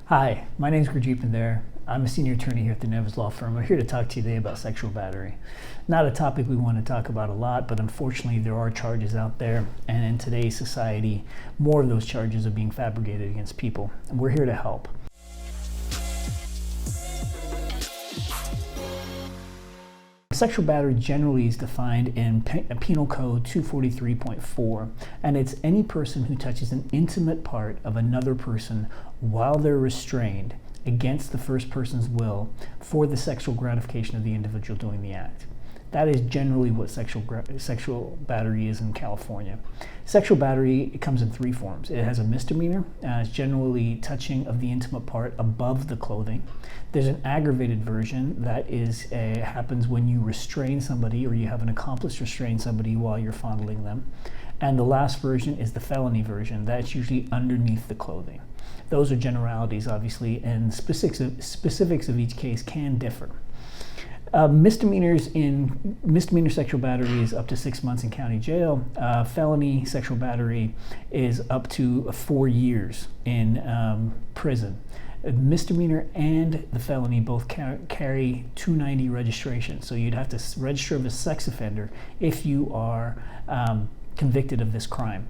Hi, my name is Gurjit Pandher. I'm a senior attorney here at the Nieves Law Firm. We're here to talk to you today about sexual battery. Not a topic we want to talk about a lot, but unfortunately there are charges out there, and in today's society, more of those charges are being fabricated against people, and we're here to help. Sexual battery generally is defined in Penal Code 243.4, and it's any person who touches an intimate part of another person while they're restrained against the first person's will for the sexual gratification of the individual doing the act. That is generally what sexual battery is in California. Sexual battery, it comes in three forms. It has a misdemeanor. It's generally touching of the intimate part above the clothing. There's an aggravated version that happens when you restrain somebody or you have an accomplice restrain somebody while you're fondling them. And the last version is the felony version. That's usually underneath the clothing. Those are generalities, obviously, and specifics of each case can differ. Misdemeanor sexual battery is up to 6 months in county jail. Felony sexual battery is up to 4 years in prison. Misdemeanor and the felony both carry 290 registration, so you'd have to register as a sex offender if you are convicted of this crime.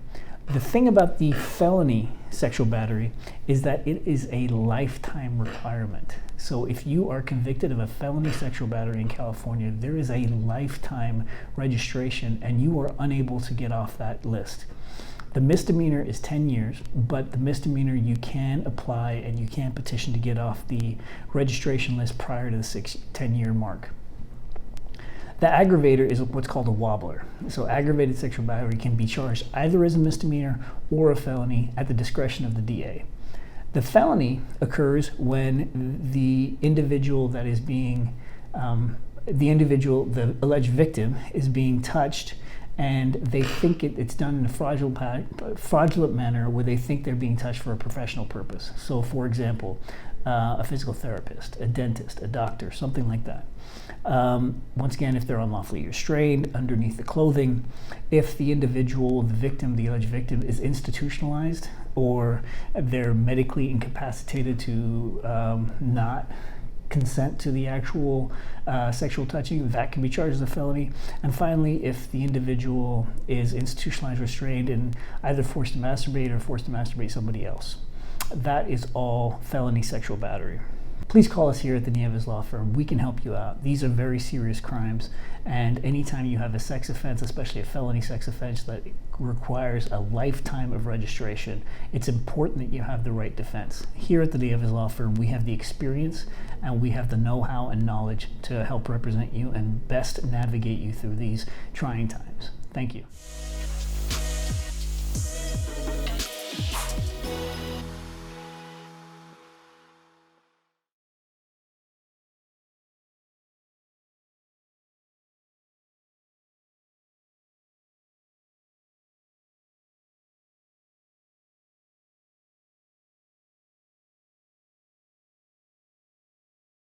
The thing about the felony sexual battery is that it is a lifetime requirement. So if you are convicted of a felony sexual battery in California, there is a lifetime registration and you are unable to get off that list. The misdemeanor is 10 years, but the misdemeanor you can apply and you can petition to get off the registration list prior to the 10-year mark. The aggravator is what's called a wobbler. So aggravated sexual battery can be charged either as a misdemeanor or a felony at the discretion of the DA. The felony occurs when the individual that is being, the alleged victim is being touched and they think it's done in a fraudulent manner where they think they're being touched for a professional purpose. So for example, a physical therapist, a dentist, a doctor, something like that. Once again, if they're unlawfully restrained underneath the clothing, if the individual, the victim, the alleged victim is institutionalized or they're medically incapacitated to not consent to the actual sexual touching, that can be charged as a felony. And finally, if the individual is institutionalized, restrained, and either forced to masturbate or forced to masturbate somebody else. That is all felony sexual battery. Please call us here at the Nieves Law Firm. We can help you out. These are very serious crimes, and anytime you have a sex offense, especially a felony sex offense that requires a lifetime of registration, it's important that you have the right defense. Here at the Nieves Law Firm, we have the experience and we have the know-how and knowledge to help represent you and best navigate you through these trying times. Thank you.